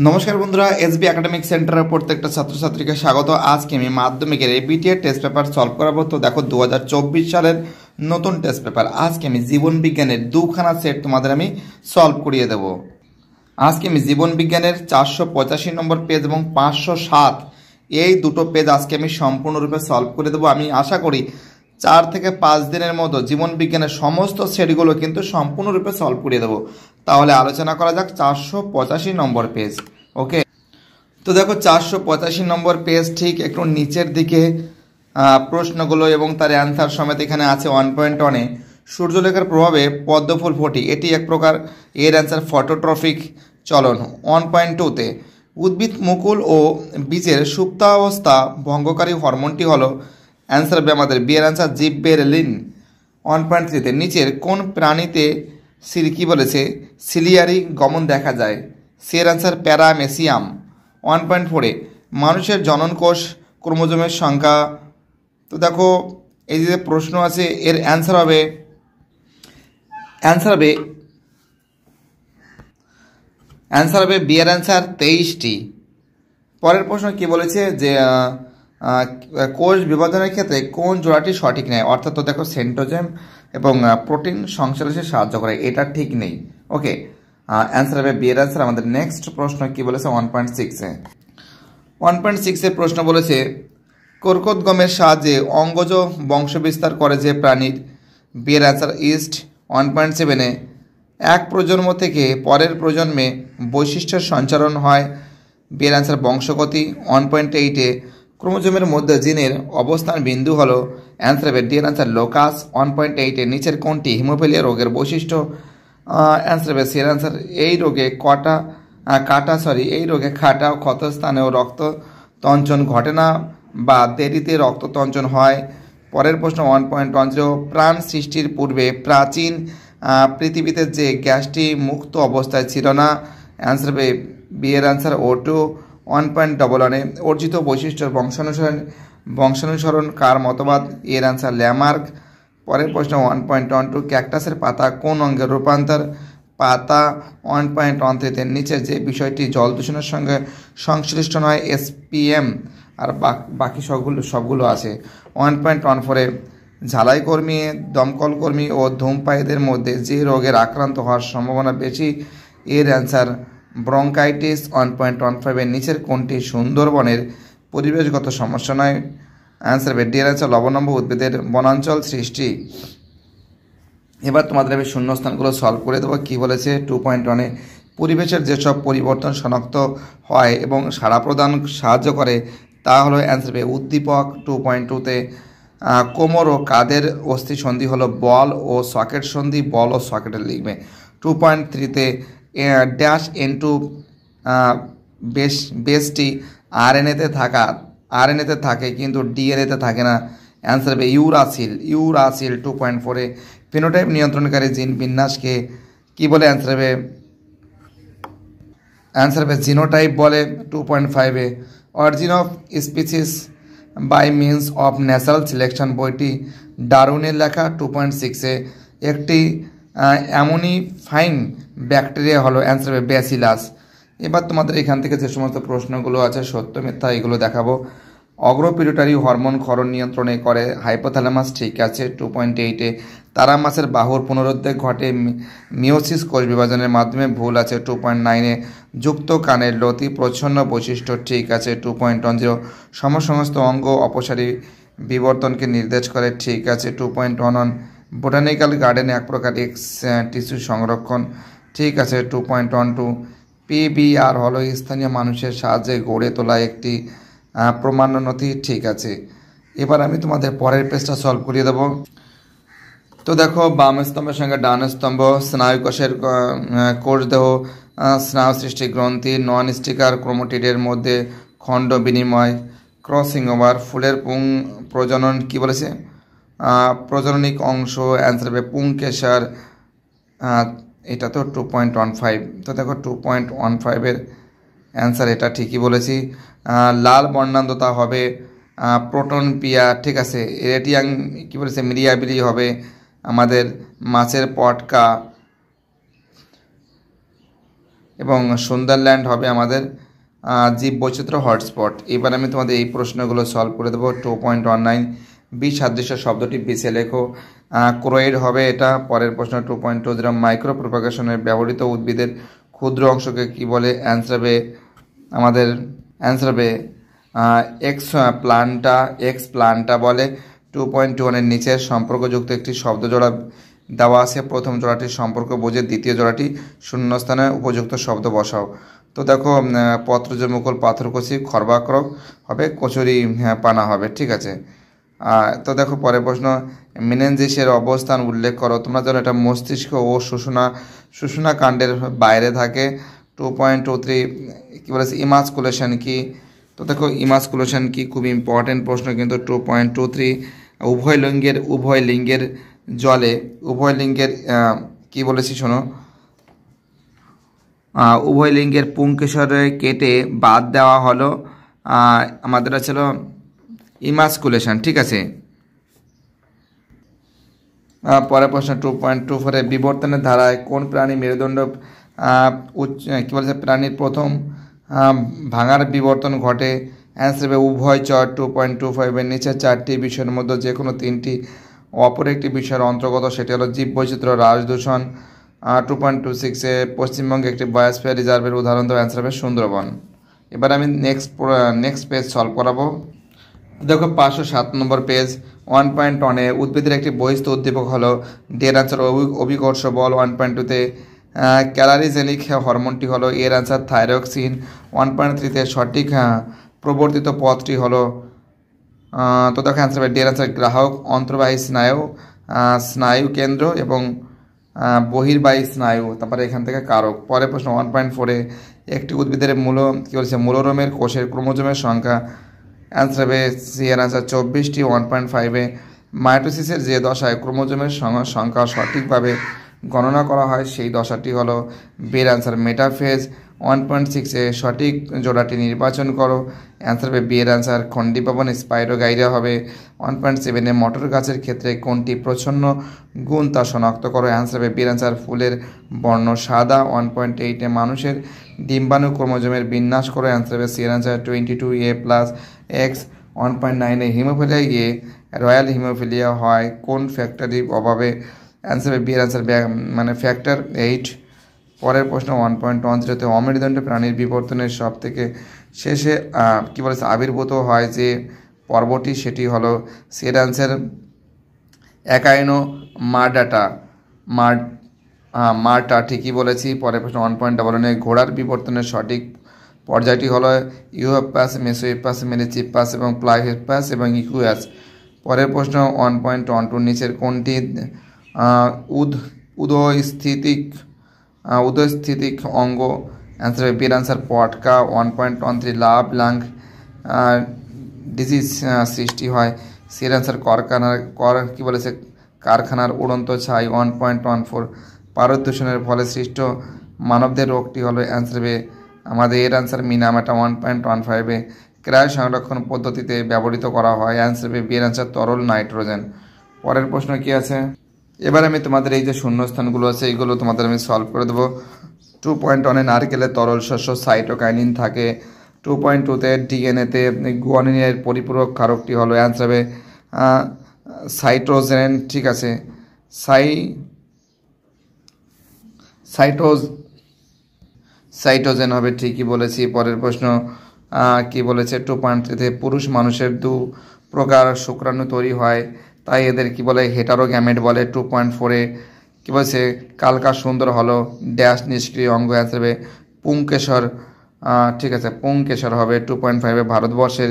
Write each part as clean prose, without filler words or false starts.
নমস্কার বন্ধুরা, SB academic সেন্টারের প্রত্যেকটা ছাত্রছাত্রীকে স্বাগত। আজকে আমি মাধ্যমিকের এবিটিএর টেস্ট পেপার সলভ করাবো। তো দেখো 2024 সালের নতুন টেস্ট পেপার আজকে আমি জীবন বিজ্ঞানের দুখানা সেট তোমাদের আমি সলভ করিয়ে দেব। আজকে আমি জীবন বিজ্ঞানের 485 নম্বর পেজ এবং 507 এই দুটো পেজ আজকে আমি সম্পূর্ণরূপে সলভ করে দেবো। আমি আশা করি 4 থেকে 5 দিনের মতো জীবন বিজ্ঞানের সমস্ত সেটগুলো কিন্তু সম্পূর্ণরূপে সলভ করিয়ে দেবো। তাহলে আলোচনা করা যাক 485 নম্বর পেজ। ওকে, তো দেখো 485 নম্বর পেজ ঠিক একটু নিচের দিকে প্রশ্নগুলো এবং তার অ্যান্সার সমেত এখানে আছে 1.1-এ সূর্যলেখার প্রভাবে পদ্মফুল ফোটে, এটি এক প্রকার, এর অ্যান্সার ফটোট্রফিক চলন। 1.2-তে উদ্ভিদ মুকুল ও বীজের সুপ্তাবস্থা ভঙ্গকারী হরমোনটি হলো, অ্যান্সার হবে আমাদের বি এর অ্যান্সার জিববেরেলিন। 1.3-তে নিচের কোন প্রাণীতে কী বলেছে সিলিয়ারি গমন দেখা যায়, সি এর অ্যান্সার প্যারামেসিয়াম। 1.4-এ মানুষের জননকোষ ক্রোমোজোমের সংখ্যা। তো দেখো এই যে প্রশ্ন আছে এর অ্যান্সার হবে বি এর অ্যান্সার 23টি। পরের প্রশ্ন কি বলেছে যে কোষ বিভাজনের ক্ষেত্রে কোন জোড়াটি সঠিক নেয়, অর্থাৎ তো দেখো সেন্ট্রোজেম এবং প্রোটিন সংশ্লেষে সাহায্য করে, এটা ঠিক নেই। ওকে, অ্যান্সার হবে বি এর অ্যান্সার। আমাদের নেক্সট প্রশ্ন কি বলেছে 1.6-এ 1.6-এর প্রশ্ন বলেছে কর্কটগমের সাহায্যে অঙ্গজ বংশবিস্তার করে যে প্রাণীর, বি এর অ্যান্সার ইস্ট। 1.7-এ এক প্রজন্ম থেকে পরের প্রজন্মে বৈশিষ্ট্যের সঞ্চারণ হয়, বি এর অ্যান্সার বংশগতি। 1.8-এ ক্রোমোজোমের মধ্যে জিনের অবস্থান বিন্দু হলো, অ্যান্সার হবে ডি এর অ্যান্সার লোকাস। 1.8-এ নিচের কোনটি হিমোফিলিয়া রোগের বৈশিষ্ট্য, অ্যান্সার হবে সি এর অ্যান্সার এই রোগে এই রোগে খাটা ও ক্ষতস্থানেও রক্ত তঞ্চন ঘটে না বা দেরিতে রক্ততঞ্চন হয়। পরের প্রশ্ন 1.10 প্রাণ সৃষ্টির পূর্বে প্রাচীন পৃথিবীতে যে গ্যাসটি মুক্ত অবস্থায় ছিল না, অ্যান্সার হবে বি এর অ্যান্সার O2। 1.11-এ অর্জিত বৈশিষ্ট্যের বংশানুসরণ কার মতবাদ, এর অ্যান্সার ল্যামার্ক। পরের প্রশ্ন 1.12 ক্যাকটাসের পাতা কোন অঙ্গের রূপান্তর, পাতা। 1.13-তে নিচের যে বিষয়টি জল দূষণের সঙ্গে সংশ্লিষ্ট নয়, SPM, আর বাকি সবগুলো আছে। 1.14-এ ঝালাই কর্মী, দমকল কর্মী ও ধূমপায়ীদের মধ্যে যে রোগের আক্রান্ত হওয়ার সম্ভাবনা বেশি, এর অ্যান্সার ব্রঙ্কাইটিস। 1.15-এ নিচের কোনটি সুন্দরবনের পরিবেশগত সমস্যা নয়, অ্যান্সার হবে ডি এর অ্যান্সার লবণাম্ব উদ্ভিদের বনাঞ্চল সৃষ্টি। এবার তোমাদের আমি শূন্যস্থানগুলো সলভ করে দেবো। কী বলেছে 2.1-এ পরিবেশের যেসব পরিবর্তন শনাক্ত হয় এবং সাড়া প্রদান সাহায্য করে তা হলো, অ্যান্সার হবে উদ্দীপক। 2.2-তে কোমর ও কাদের অস্থি সন্ধি হলো বল ও সকেট সন্ধি, বল ও সকেটের লিখবে। 2.3-তে ড্যাশ N2 বেসটি আরএনএতে থাকে কিন্তু ডিএনএতে থাকে না, অ্যান্সার হবে ইউরাসিল। 2.4-এ ফিনোটাইপ নিয়ন্ত্রণকারী জিন বিন্যাসকে কি বলে, অ্যান্সার হবে জিনোটাইপ বলে। 2.5-এ origin of species by means of natural selection বইটি ডারউইনের লেখা। 2.6-এ একটি অ্যামোনিফাইং ব্যাকটেরিয়া হলো, অ্যান্সার হবে ব্যাসিলাস। এবার তোমাদের এখান থেকে যে সমস্ত প্রশ্নগুলো আছে সত্য মিথ্যা এগুলো দেখাবো। অগ্রপিটুটারি হরমোন ক্ষরণ নিয়ন্ত্রণে করে হাইপোথ্যালামাস, ঠিক আছে। 2.8-এ তারামাসের বাহুর পুনরুদ্বেগ ঘটে মিওসিস কোষ বিভাজনের মাধ্যমে, ভুল আছে। 2.9-এ যুক্ত কানের লতি প্রচ্ছন্ন বৈশিষ্ট্য, ঠিক আছে। 2.10 সমস্ত অঙ্গ অপসারী বিবর্তনকে নির্দেশ করে, ঠিক আছে। 2.11 বোটানিক্যাল গার্ডেন এক প্রকার এক্স টিস্যু সংরক্ষণ, ঠিক আছে। 2.12 PBR হলো স্থানীয় মানুষের সাহায্যে গড়ে তোলা একটি প্রমাণ্য নথি, ঠিক আছে। এবার আমি তোমাদের পরের পেজটা সলভ করিয়ে দেবো। তো দেখো বাম স্তম্ভের সঙ্গে ডান স্তম্ভ, স্নায়ুকোষের কোষদেহ, স্নায়ু সৃষ্টি গ্রন্থি, নন স্টিকার ক্রোমাটিডের মধ্যে খণ্ড বিনিময়, ক্রসিং ওভার, ফুলের প্রজনন কি বলেছে প্রজননিক অংশ, অ্যান্সার হবে পুংকেশর। এটা তো 2.15। তো দেখো 2.15-এর অ্যান্সার এটা ঠিকই বলেছি। লাল বর্ণান্ধতা হবে প্রোটন পিয়া, ঠিক আছে। রেডিয়াং কী বলেছে মিরিয়াবিলি হবে আমাদের মাছের পটকা। এবং সুন্দরল্যান্ড হবে আমাদের জীব বৈচিত্র্য হটস্পট। এবার আমি তোমাদের এই প্রশ্নগুলো সলভ করে দেবো। 2.19 বিসাদৃশ্য শব্দটি বেছে লেখো। ক্রোয়েড হবে এটা। পরের প্রশ্ন 2.20 মাইক্রো প্রপাগেশনে ব্যবহৃত উদ্ভিদের ক্ষুদ্র অংশকে কি বলে? আমাদের অ্যান্সার হবে এক্স প্লান্টা বলে। 2.21 নিচের সম্পর্কযুক্ত একটি শব্দ জোড়া দেওয়া আছে, প্রথম জোড়াটির সম্পর্ক বোঝে, দ্বিতীয় জোড়াটি শূন্যস্থানে উপযুক্ত শব্দ বসাও। তো দেখো পত্রজ মুকুল পাথরকুচি খর্বাক্রক হবে, কচুরি পানা হবে। ঠিক আছে। তো দেখো পরের প্রশ্ন, মেনেঞ্জিসের অবস্থান উল্লেখ করো। তোমরা জানো এটা মস্তিষ্ক ও শুষুনা কাণ্ডের বাইরে থাকে। 2.23 কী বলেছে? ইমাসকুলেশন কি? তো দেখো ইমাসকুলেশন কি খুব ইম্পর্টেন্ট প্রশ্ন কিন্তু। 2.23 উভয় লিঙ্গের জলে উভয় লিঙ্গের কি বলেছি শোনো, উভয় লিঙ্গের পুংকেশরে কেটে বাদ দেওয়া হলো আমাদের ছিল ইমাসকুলেশন। ঠিক আছে। পরের প্রশ্ন 2.24 বিবর্তনের ধারায় কোন প্রাণী মেরুদণ্ড কী বলেছে? প্রাণীর প্রথম ভাঙার বিবর্তন ঘটে। অ্যান্সার হবে উভয়চর। 2.25 নিচে চারটি বিষয়ের মধ্যে যে কোনো তিনটি অপর একটি বিষয়ের অন্তর্গত, সেটি হলো জীববৈচিত্র্য, হ্রাস, দূষণ। 2.26 পশ্চিমবঙ্গে একটি বায়োস্ফিয়ার রিজার্ভের উদাহরণ দেওয়া। অ্যান্সার হবে সুন্দরবন। এবার আমি নেক্সট পেজ সলভ করাবো। দেখো 507 নম্বর পেজ। 1.1 উদ্ভিদের একটি বহিস্থ উদ্দীপক হলো ডের আনসার অভিকর্ষ বল। 1.2 ক্যালারিজেনিক হরমোনটি হলো এর আনসার থাইরক্সিন। 1.3 সঠিক প্রবর্তিত পথটি হলো তো দেখো অ্যান্সার হবে ডের আনসার গ্রাহক অন্তর্বাহী স্নায়ু কেন্দ্র এবং বহির্বাহী স্নায়ু। তারপরে এখান থেকে কারক। পরের প্রশ্ন 1.4 একটি উদ্ভিদের কী বলছে? মূলরোমের কোষের ক্রোমোজোমের সংখ্যা। অ্যান্সার হবে সি এর আনসার 24টি। 1.5 মাইটোসিসের যে দশায় ক্রোমোজোমের সংখ্যা সঠিকভাবে গণনা করা হয় সেই দশাটি হলো বের আনসার মেটাফেজ। 1.6 সঠিক জোড়াটি নির্বাচন করো। অ্যান্সার হবে বি এর আনসার খন্ডিপাবন স্পাইরোগাইরা হবে। 1.7 মটর গাছের ক্ষেত্রে কোনটি প্রচ্ছন্ন গুণ তা শনাক্ত করো। অ্যান্সার হবে বি এর আনসার ফুলের বর্ণ সাদা। 1.8 মানুষের ডিম্বাণু ক্রোমোজোমের বিন্যাস করো। অ্যান্সার হবে সি এর answer 22A+X। 1.9 haemophilia royal haemophilia হয় কোন ফ্যাক্টরির অভাবে। অ্যান্সার হবে বি এর আনসার ফ্যাক্টর 8। পরের প্রশ্ন 1.10 অমেরুদণ্ড প্রাণীর বিবর্তনের সব থেকে শেষে কী বলেছে? আবির্ভূত হয় যে পর্বটি সেটি হলো সি এর আনসার একাইনো মারটা ঠিকই বলেছি। পরের প্রশ্ন 1.11 ঘোড়ার বিবর্তনের সঠিক পর্যায়টি হলো ইউহেপাস, মেসোহিপাস, মেলিচিপাস এবং প্লাইহেপাস এবং ইকুয়াস। পরের প্রশ্ন 1.12 নিচের কোনটি উদয়স্থিতিক অঙ্গ। অ্যান্সার হবে বির আনসার পটকা। 1.13 লাং ডিজিজ সৃষ্টি হয়। সির আনসার কী বলেছে? কারখানার উড়ন্ত ছাই। 1.14 পারদ দূষণের ফলে সৃষ্ট মানবদের রোগটি হলো। অ্যান্সার হবে আমাদের এর আনসার মিনামাটা। 1.15 ক্রায় সংরক্ষণ পদ্ধতিতে ব্যবহৃত করা হয়। অ্যান্সার হবে বি এর আনসার তরল নাইট্রোজেন। পরের প্রশ্ন কি আছে? এবার আমি তোমাদের এই যে শূন্যস্থানগুলো আছে এইগুলো তোমাদের আমি সলভ করে দেবো। 2.1 নারকেলের তরল শস্য সাইটোকাইনিন থাকে। 2.2 ডিএনএতে গুয়ানিনের পরিপূরক কারকটি হলো। অ্যান্সার হবে সাইটোজেন। ঠিক আছে। সাইটোজেন হবে, ঠিকই বলেছি। পরের প্রশ্ন কি বলেছে? 2.3 পুরুষ মানুষের 2 প্রকার শুক্রাণু তৈরি হয় তাই এদের কি বলে? হেটারোগ্যামেট বলে। 2.4 কি বলছে? কালকা সুন্দর হলো ড্যাশ নিষ্ক্রিয় অঙ্গ। অ্যান্সার হবে পুংকেশর। ঠিক আছে, পুংকেশর হবে। 2.5 ভারতবর্ষের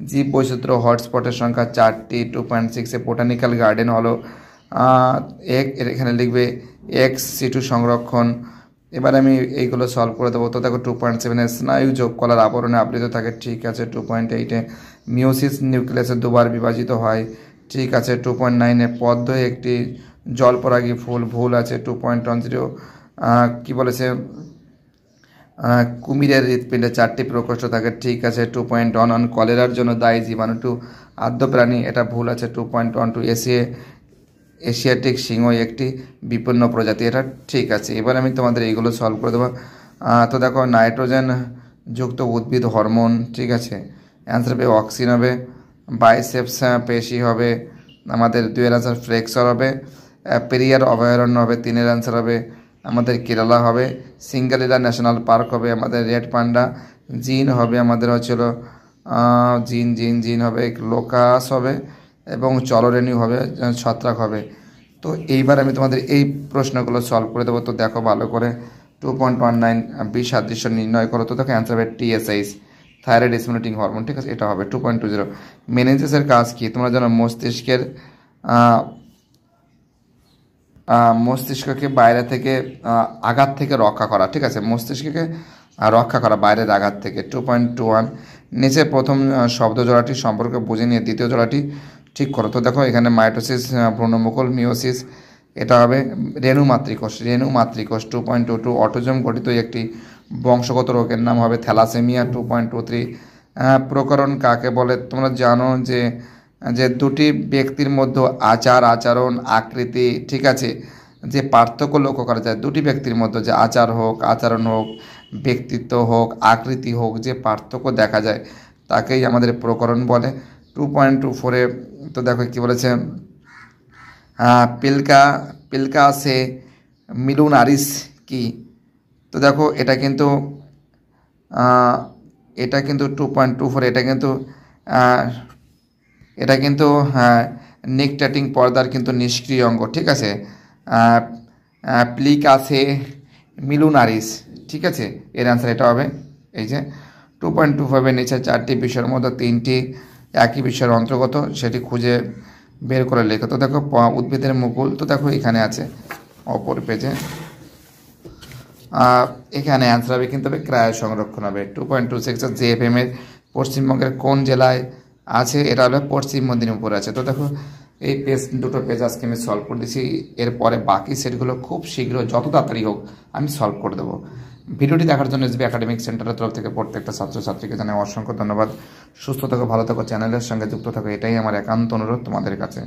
জীব বৈচিত্র্য হটস্পটের সংখ্যা 4টি। 2.6 বোটানিক্যাল গার্ডেন হলো এখানে লিখবে XC2 সংরক্ষণ। এবার আমি এইগুলো সলভ করে দেবো। তো দেখো 2.7 স্নায়ু যোগ কলার আবরণে আবৃত থাকে। ঠিক আছে। 2.8 মিওসিস নিউক্লিয়াসে 2বার বিভাজিত হয়। ঠিক আছে। 2.9 পদ্ম একটি জলপরাগী ফুল। ভুল আছে। 2.10 কি বলেছে? কুমিরের হৃৎপিণ্ডে 4টি প্রকোষ্ঠ থাকে। ঠিক আছে। 2.11 কলেরার জন্য দায়ী জীবাণুটি আদ্য প্রাণী। এটা ভুল আছে। 2.12 এশিয়াটিক সিংহ একটি বিপন্ন প্রজাতি। এটা ঠিক আছে। এবার আমি তোমাদের এইগুলো সলভ করে দেবো। তো দেখো নাইট্রোজেন যুক্ত উদ্ভিদ হরমোন, ঠিক আছে। অ্যান্সার হবে অক্সিন হবে। বাইসেপস পেশি হবে আমাদের, 2 এর অ্যান্সার ফ্লেক্সর হবে। পেরিয়ার অভয়ারণ্য হবে, 3 এর অ্যান্সার হবে আমাদের কেরালা হবে। সিঙ্গালিলা ন্যাশনাল পার্ক হবে আমাদের রেড পান্ডা। জিন হবে আমাদের হচ্ছিল জিন হবে লোকাস হবে, এবং চলরেণী হবে ছত্রাক হবে। তো এইবার আমি তোমাদের এই প্রশ্নগুলো সলভ করে দেবো। তো দেখো ভালো করে, 2.19 বি সাদৃশ্য নির্ণয় করো। তো দেখো অ্যান্সার হবে টিএসএইচ, থাইরয়েড স্টিমুলেটিং হরমোন, ঠিক আছে, এটা হবে। 2.20 মেনিনজাসের কাজ কি? তোমরা জানো মস্তিষ্ককে বাইরে থেকে আঘাত থেকে রক্ষা করা, ঠিক আছে, মস্তিষ্ককে রক্ষা করা বাইরের আঘাত থেকে। 2.21 নিচে প্রথম শব্দ জোড়াটি সম্পর্কে বুঝে নিয়ে দ্বিতীয় জোড়াটি ঠিক করো। তো দেখো এখানে মাইটোসিস, ভ্রূণমুকুল, মিওসিস, এটা হবে রেণু মাতৃকোষ। 2.22 অটোজম গঠিত একটি বংশগত রোগের নাম হবে থ্যালাসেমিয়া। 2.23 প্রকরণ কাকে বলে? তোমরা জানো যে যে দুটি ব্যক্তির মধ্যে আচরণ, আকৃতি, ঠিক আছে, যে পার্থক্য লক্ষ্য করা যায় দুটি ব্যক্তির মধ্যে, যে আচরণ হোক, ব্যক্তিত্ব হোক, আকৃতি হোক, যে পার্থক্য দেখা যায় তাকেই আমাদের প্রকরণ বলে। 2.24 তো দেখো কী বলেছে, পিলকা সে মিলুনারিস কি? তো দেখো এটা কিন্তু 2.24 এটা কিন্তু নিকটাটিং পর্দার কিন্তু নিষ্ক্রিয় অঙ্গ, ঠিক আছে। প্লিকাসে মিলুনারিস, ঠিক আছে, এর অ্যান্সার এটা হবে এই যে 2.25 নিচে 4টি বিষয়ের মধ্যে 3টি একই বিষয়ের অন্তর্গত, সেটি খুঁজে বের করে লেখো। তো দেখো উদ্ভিদের মুকুল, তো দেখো এখানে আছে অপর পেজে, এখানে অ্যান্সার হবে কিন্তু হবে ক্রায় সংরক্ষণ হবে। 2.26 জেএফএম এর পশ্চিমবঙ্গের কোন জেলায় আছে? এটা হলো পশ্চিম মেদিনীপুর আছে। তো দেখো এই দুটো পেজ আজকে আমি সলভ করে দিয়েছি। এরপরে বাকি সেটগুলো খুব শীঘ্র যত তাড়াতাড়ি হোক আমি সলভ করে দেবো। ভিডিওটি দেখার জন্য এসবি একাডেমিক সেন্টারের তরফ থেকে প্রত্যেকটা ছাত্রছাত্রীকে জানাই অসংখ্য ধন্যবাদ। সুস্থ থাকো, ভালো থাকো, চ্যানেলের সঙ্গে যুক্ত থাকো, এটাই আমার একান্ত অনুরোধ তোমাদের কাছে।